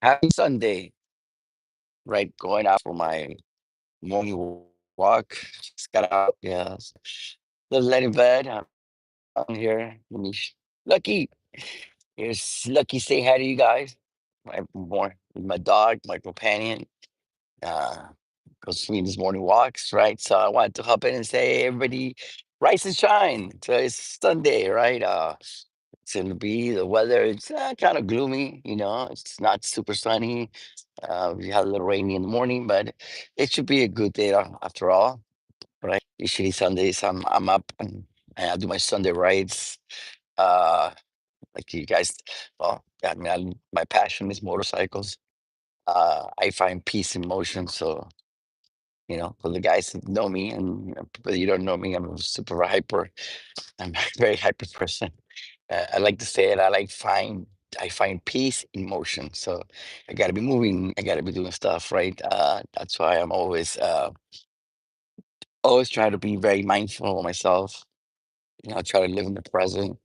Happy Sunday, right? Going out for my morning walk. Just got out. Yeah. Little late in bed. I'm down here. Lucky. Here's Lucky say hi to you guys. My dog, my companion. Uh, goes for me this morning walks, right? So I wanted to hop in and say, hey, everybody, rise and shine. So it's Sunday, right? It's gonna be the weather. It's kind of gloomy, It's not super sunny. We had a little rainy in the morning, but it should be a good day after all, right? Usually Sundays, I'm up and I do my Sunday rides. Uh, like you guys, well, yeah, I mean, my passion is motorcycles. I find peace in motion. So for the guys that know me and people that you don't know me, I'm a super hyper. I'm a very hyper person. I like to say it. I find peace in motion. So I got to be moving. I got to be doing stuff, right? That's why I'm always try to be very mindful of myself. Try to live in the present.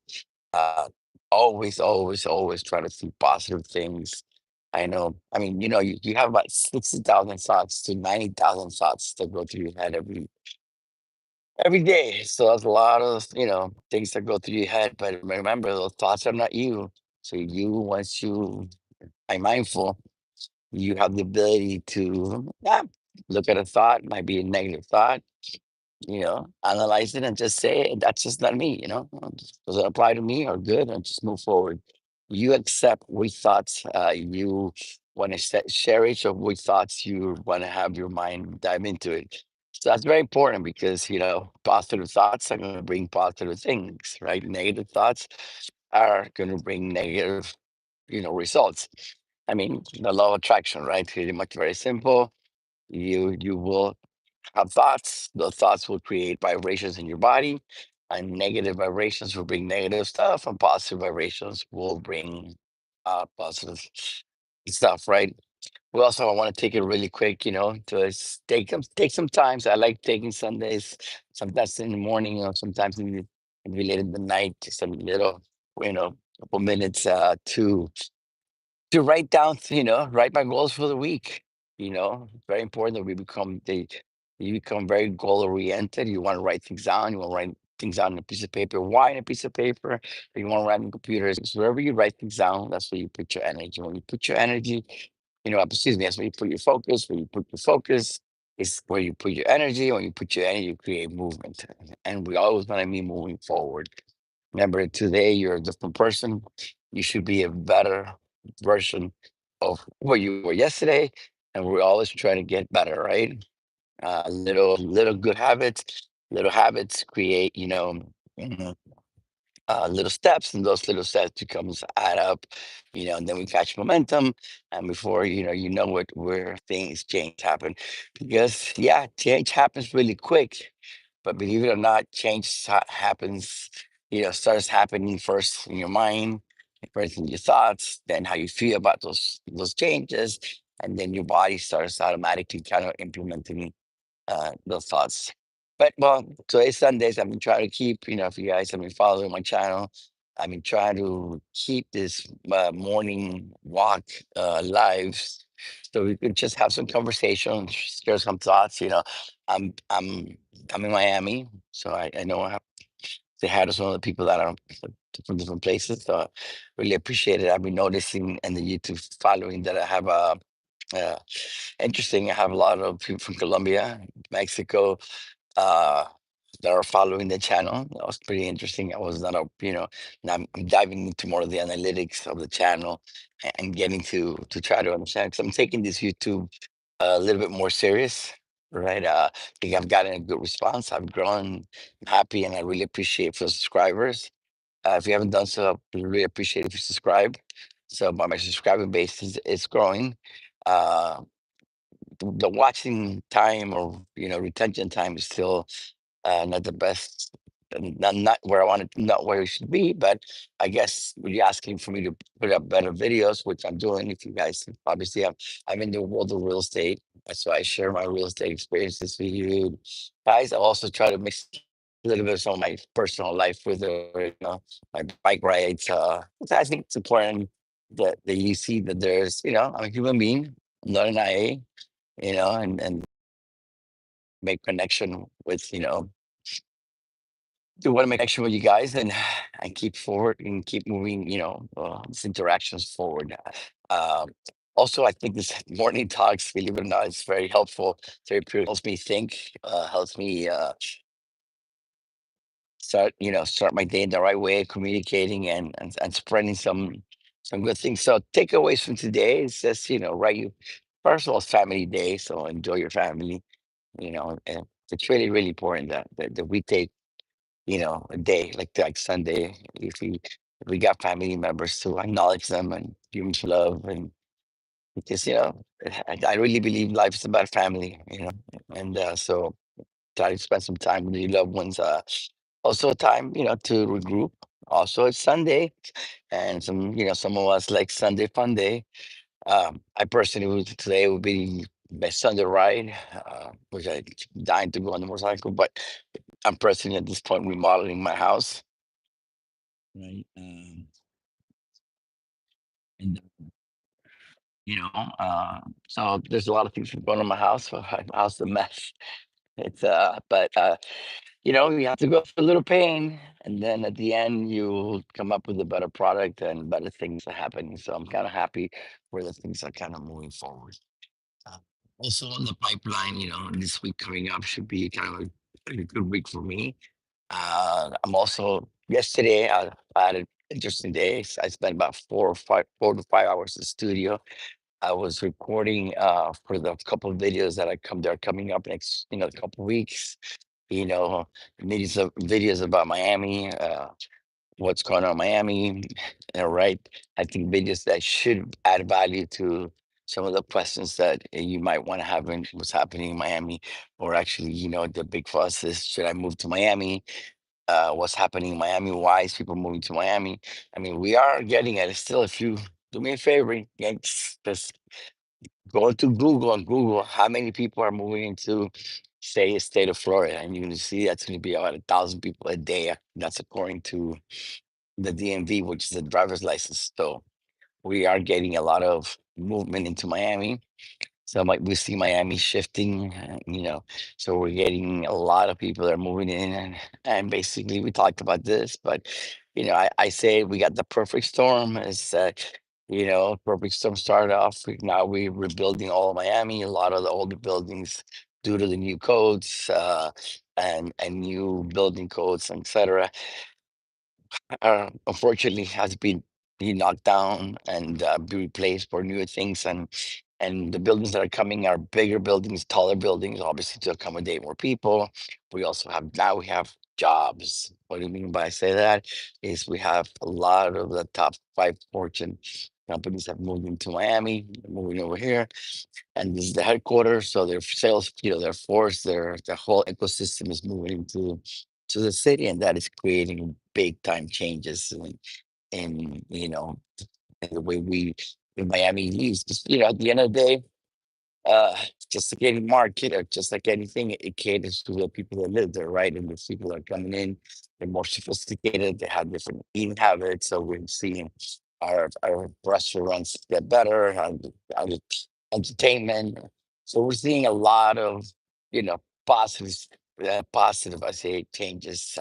Uh, always try to see positive things. I know. I mean, you have about 60,000 thoughts to 90,000 thoughts that go through your head every day. So that's a lot of, things that go through your head. But remember, those thoughts are not you. So once you are mindful, you have the ability to look at a thought, might be a negative thought, analyze it and just say, that's just not me, does it apply to me or good? And just move forward. You accept which thoughts you want to cherish or which thoughts you want to have your mind dive into it. So that's very important because, positive thoughts are going to bring positive things, right? Negative thoughts are going to bring negative, results. I mean, the law of attraction, right? Pretty much very simple. You will have thoughts. Those thoughts will create vibrations in your body, and negative vibrations will bring negative stuff, and positive vibrations will bring positive stuff. Right. We also, I want to take it really quick, to take some time. So I like taking Sundays, sometimes in the morning, or sometimes in late in the night, just a little, couple minutes to write down, write my goals for the week. It's very important that you become very goal oriented. You want to write things down. You want to write things down on a piece of paper. Why on a piece of paper? Or you want to write on computers. Wherever you write things down, that's where you put your energy. When you put your energy, excuse me, that's where you put your focus. Where you put your focus is where you put your energy. When you put your energy, you create movement. And we always want to be moving forward. Remember, today you're a different person. You should be a better version of what you were yesterday, and we're always trying to get better, right? Little good habits, little habits create, mhm, little steps, and those little steps becomes add up, and then we catch momentum, and before what where things change happen, because yeah, change happens really quick, but believe it or not, change happens, starts happening first in your mind, first in your thoughts, then how you feel about those changes, and then your body starts automatically kind of implementing those thoughts. But well, today's Sundays. I've been trying to keep, if you guys have been following my channel, I've been trying to keep this morning walk lives, so we could just have some conversation, share some thoughts. I'm I'm I'm in Miami, so I know I have to say hi to some of the people that are from different places. So really appreciate it. I've been noticing in the YouTube following that I have a uh, interesting. I have a lot of people from Colombia, Mexico, uh, that are following the channel. That was pretty interesting. I was not a, now I'm diving into more of the analytics of the channel and getting to try to understand. Because I'm taking this YouTube a little bit more serious, right? I think I've gotten a good response. I've grown, I'm happy, and I really appreciate for subscribers. If you haven't done so, I really appreciate if you subscribe. So my subscriber base is growing. Uh, the watching time or retention time is still not the best, not where I want it, not where it should be. But I guess you're asking for me to put up better videos, which I'm doing. If you guys obviously, I'm in the world of real estate. That's why I share my real estate experiences with you guys. I also try to mix a little bit of some of my personal life with it, my bike rides. I think it's important. that you see that there's, I'm a human being, I'm not an IA, and make connection with, do want to make connection with you guys and keep forward and keep moving, these interactions forward. Um, Also, I think this morning talks, believe it or not, it's very helpful. Therapeutic, helps me think, helps me start my day in the right way, communicating and spreading some good things. So takeaways from today is just, right. First of all, it's family day, so enjoy your family. And it's really really important that we take a day like Sunday, if we got family members, to acknowledge them and give them love, and because I really believe life is about family, and so try to spend some time with your loved ones. Also, time to regroup. Also, it's Sunday, and some of us like Sunday fun day. I personally today would be my Sunday ride, which I dying to go on the motorcycle, but I'm personally at this point remodeling my house. Right. And you know, so there's a lot of things going on in my house. So my house is a mess. But you have to go through a little pain, and then at the end, you come up with a better product and better things are happening. So I'm kind of happy where the things are kind of moving forward. Uh, Also, on the pipeline, this week coming up should be kind of a good week for me. I'm also yesterday. I had an interesting day. I spent about 4 to 5 hours in the studio. I was recording for the couple of videos that are coming up next, couple weeks. You know, videos about Miami, what's going on in Miami, right? I think videos that should add value to some of the questions that you might want to have in what's happening in Miami, or actually, the big fuss is, should I move to Miami? What's happening in Miami? Why is people moving to Miami? I mean, we are getting it. Still, if you do me a favor, just go to Google and Google how many people are moving into, say, a state of Florida, and you're going to see that's going to be about 1,000 people a day. That's according to the DMV, which is the driver's license. So we are getting a lot of movement into Miami. So we see Miami shifting, so we're getting a lot of people that are moving in, and basically we talked about this, but I say we got the perfect storm. Is perfect storm started off. Now we're rebuilding all of Miami, a lot of the older buildings due to the new codes, and new building codes, etc. Unfortunately has been be knocked down and be replaced for newer things, and the buildings that are coming are bigger buildings, taller buildings, obviously to accommodate more people. We have jobs. What do you mean by say that? Is we have a lot of the top five Fortune companies have moved into Miami, moving over here, and this is the headquarters. So their sales, their force, their whole ecosystem is moving to the city, and that is creating big time changes in the way we in Miami use. Just, at the end of the day, uh, just like any market or just like anything, it caters to the people that live there, right? And the people that are coming in, they're more sophisticated, they have different eating habits. So we're seeing our restaurants get better, our entertainment. So we're seeing a lot of, you know, positive, positive, I say, changes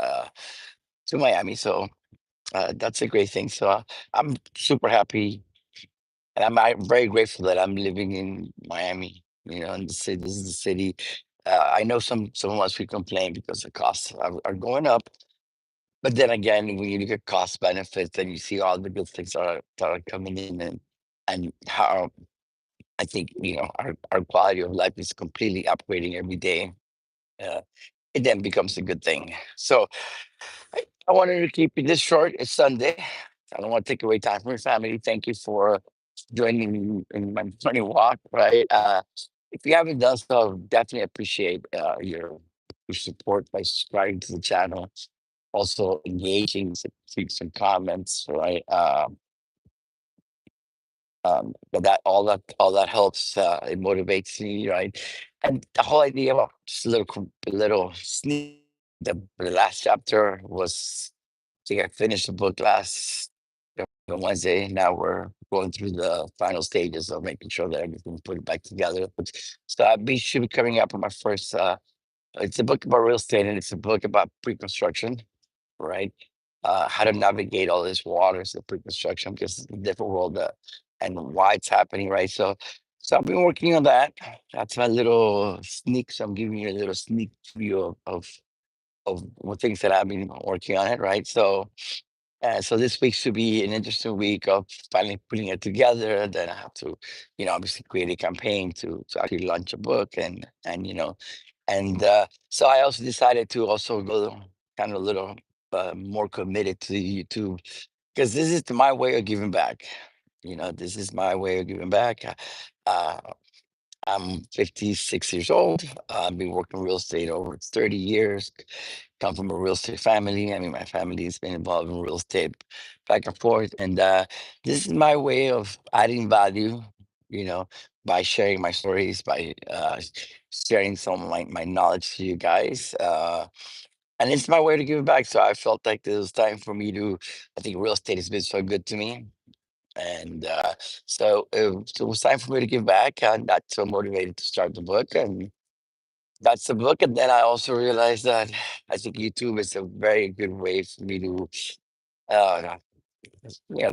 to Miami. So that's a great thing. So I'm super happy, and I'm very grateful that I'm living in Miami. In the city. This is the city. I know some of us we complain because the costs are going up, but then again, when you look at cost benefits and you see all the good things that are coming in, and how I think our quality of life is completely upgrading every day. Uh, it then becomes a good thing. So I wanted to keep it this short. It's Sunday. I don't want to take away time from your family. Thank you for joining me in my morning walk. Right. If you haven't done so, definitely appreciate your support by subscribing to the channel. Also engaging, keep some comments. Right. But that helps. It motivates me. Right. And the whole idea of just a little sneak. The last chapter was, I think I finished the book last. on Wednesday. Now we're going through the final stages of making sure that everything's put back together. So should be coming up with my first. It's a book about real estate, and it's a book about pre-construction, right? How to navigate all this waters of pre-construction because it's a different world, and why it's happening, right? So I've been working on that. That's my little sneak. So I'm giving you a little sneak view of what things that I've been working on it, right? So this week should be an interesting week of finally putting it together. Then I have to, obviously create a campaign to actually launch a book and so I also decided to also go kind of a little more committed to YouTube because this is my way of giving back. This is my way of giving back. Uh, I'm 56 years old. I've been working real estate over 30 years. Come from a real estate family. I mean, my family has been involved in real estate back and forth. And this is my way of adding value, you know, by sharing my stories, by sharing some of my knowledge to you guys. And it's my way to give it back. So I felt like it was time for me to, I think real estate has been so good to me. And so it was time for me to give back. I got so motivated to start the book, and that's the book. And then I also realized that I think YouTube is a very good way for me to, uh,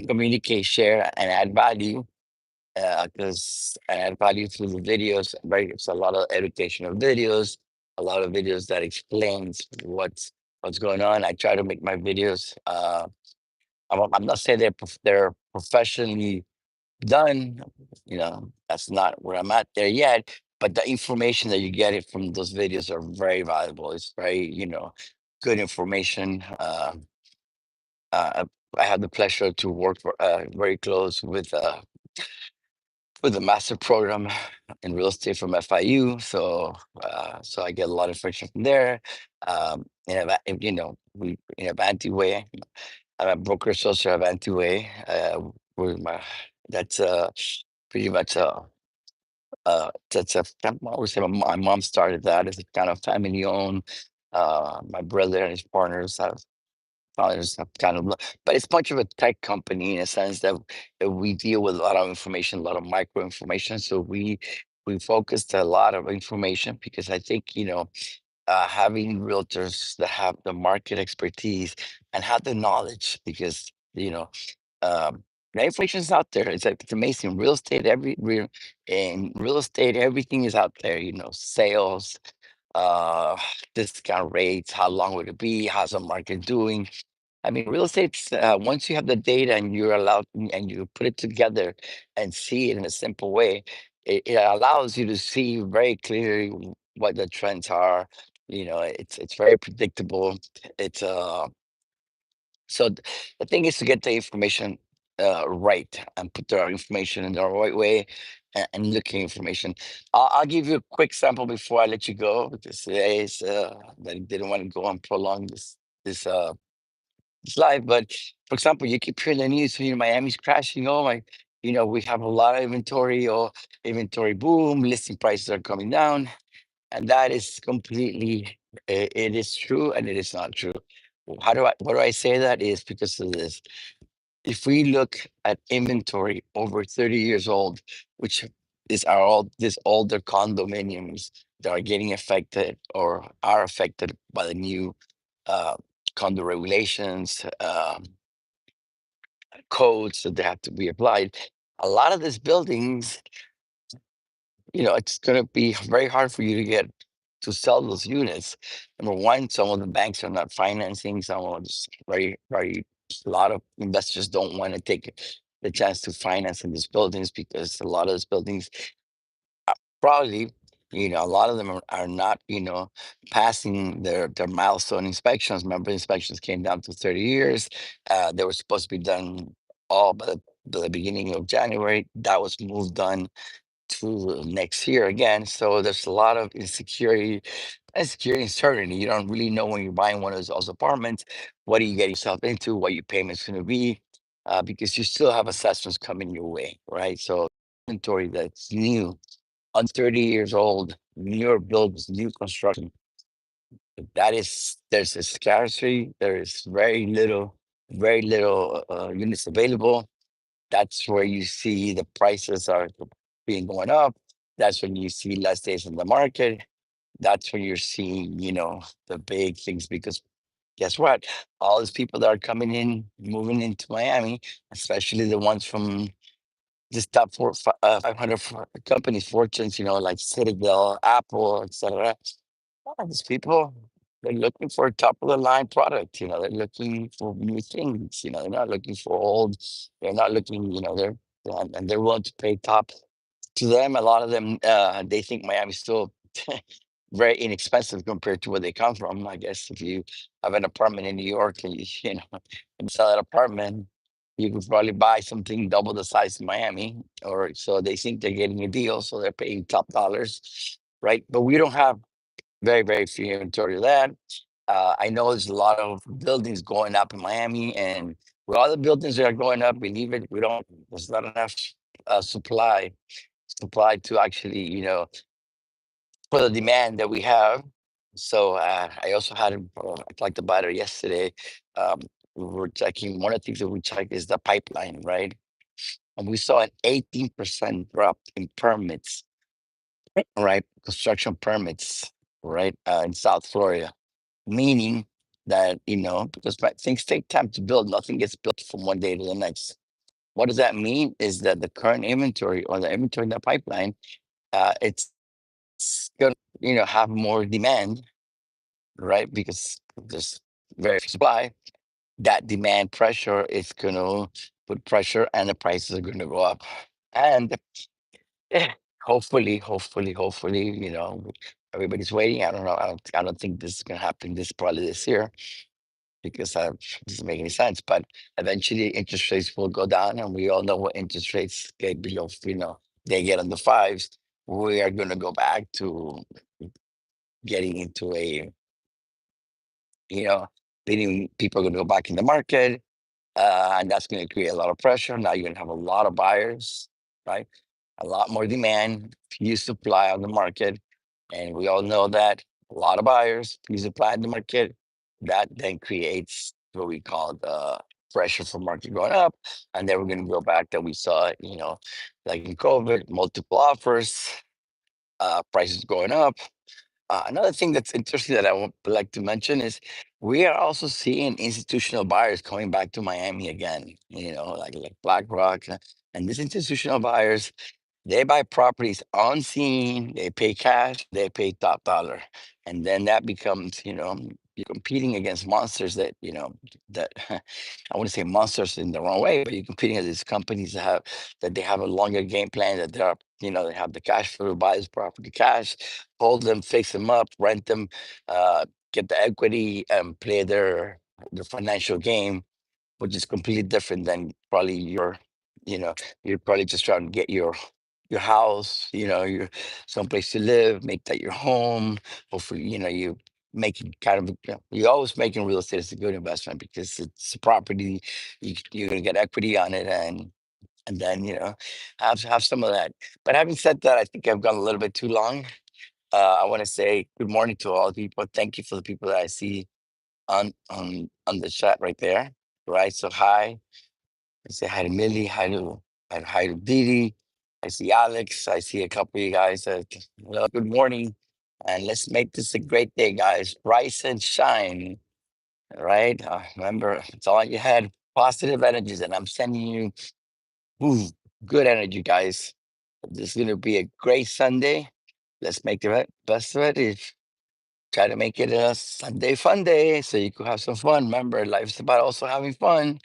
communicate, share, and add value. Because I add value through the videos. Right, it's a lot of educational videos, a lot of videos that explains what's going on. I try to make my videos. I'm not saying they're professionally done. That's not where I'm at there yet. But the information that you get it from those videos are very valuable. It's very, good information. Uh, I had the pleasure to work very close with the master program in real estate from FIU. So I get a lot of information from there. We in Avanti way. I'm a broker associate of Avanti way. With my that's pretty much that's a I always say my mom started that as a kind of family owned. My brother and his partners have kind of, but it's much of a tech company in a sense that we deal with a lot of information, a lot of micro information. So we focused a lot of information because I think having realtors that have the market expertise and have the knowledge because the information is out there. It's amazing. In real estate, everything is out there. Sales, uh, discount rates, how long would it be? How's the market doing? I mean, real estate's once you have the data and you're allowed and you put it together and see it in a simple way, it allows you to see very clearly what the trends are. It's very predictable. It's the thing is to get the information right and put the information in the right way and looking information. I'll give you a quick sample before I let you go because today is that I didn't want to go and prolong this it's live. But for example, you keep hearing the news, Miami's crashing. Oh my, we have a lot of inventory or inventory boom, listing prices are coming down. And that is completely, it is true and it is not true. What do I say that is because of this? If we look at inventory over 30 years old, which are all these older condominiums that are getting affected or are affected by the new uh, condo regulations, codes that they have to be applied. A lot of these buildings, it's going to be very hard for you to get to sell those units. Number one, some of the banks are not financing. Some of it's very, very, a lot of investors don't want to take the chance to finance in these buildings because a lot of these buildings probably, a lot of them are not, passing their milestone inspections. Remember, inspections came down to 30 years. They were supposed to be done all by the beginning of January. That was moved on to next year again. So there's a lot of insecurity, uncertainty. You don't really know when you're buying one of those apartments, what are you getting yourself into, what your payment's going to be, because you still have assessments coming your way, right? So inventory that's new, on 30 years old, newer builds, new construction. There's a scarcity. There is very little. very little units available. That's where you see the prices are being going up. That's when you see less days in the market. That's when you're seeing, the big things because guess what? All these people that are coming in, moving into Miami, especially the ones from this top 500 companies, fortunes, like Citadel, Apple, etc. These people, they're looking for a top of the line product. They're looking for new things. They're not looking for old. They're not looking. And they're willing to pay top. To them, a lot of them, they think Miami's still very inexpensive compared to where they come from. I guess if you have an apartment in New York and and sell that apartment, you could probably buy something double the size in Miami, or so they think they're getting a deal, so they're paying top dollars, right? But we don't have very few inventory of that. I know there's a lot of buildings going up in Miami, and with all the buildings that are going up, believe it, we don't. There's not enough supply to actually, for the demand that we have. So I also had I talked about it yesterday. Um, we were checking one of the things that we check is the pipeline, right? And we saw an 18% drop in permits, right? Construction permits, right, in South Florida, meaning that because things take time to build, nothing gets built from one day to the next. What does that mean? Is that the current inventory or the inventory in the pipeline, it's gonna have more demand, right? Because there's very few supply. That demand pressure is gonna put pressure, and the prices are gonna go up. And eh, hopefully, everybody's waiting. I don't know. I don't think this is gonna happen probably this year because it doesn't make any sense. But eventually, interest rates will go down, and we all know what interest rates get below. They get on the fives. We are gonna go back to getting into a you know, meaning people are going to go back in the market, and that's going to create a lot of pressure. Now you're going to have a lot of buyers, right? A lot more demand, few supply on the market, and we all know that a lot of buyers, few supply in the market. That then creates what we call the pressure for market going up, and then we're going to go back that we saw, like in COVID, multiple offers, prices going up. Another thing that's interesting that I would like to mention is we are also seeing institutional buyers coming back to Miami again. Like BlackRock, and these institutional buyers, they buy properties on scene, they pay cash, they pay top dollar. And then that becomes, you're competing against monsters that I wouldn't say monsters in the wrong way, but you're competing against these companies that they have a longer game plan, that they have the cash flow to buy this property cash, hold them, fix them up, rent them, uh, get the equity and play their financial game, which is completely different than probably you know, you're probably just trying to get your house, your someplace to live, make that your home. Hopefully, you making kind of you always making real estate is a good investment because it's a property. You're gonna get equity on it, and then have some of that. But having said that, I think I've gone a little bit too long. I want to say good morning to all the people. Thank you for the people that I see on the chat right there. Right. So hi. I say hi to Millie, hi to Didi. I see Alex. I see a couple of you guys. Hello, good morning. And let's make this a great day, guys. Rise and shine. Right. Remember, it's all you had positive energies, and I'm sending you ooh, good energy, guys. This is going to be a great Sunday. Let's make the best of it. Try to make it a Sunday fun day so you can have some fun. Remember, life's about also having fun.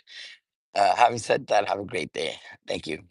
Having said that, have a great day. Thank you.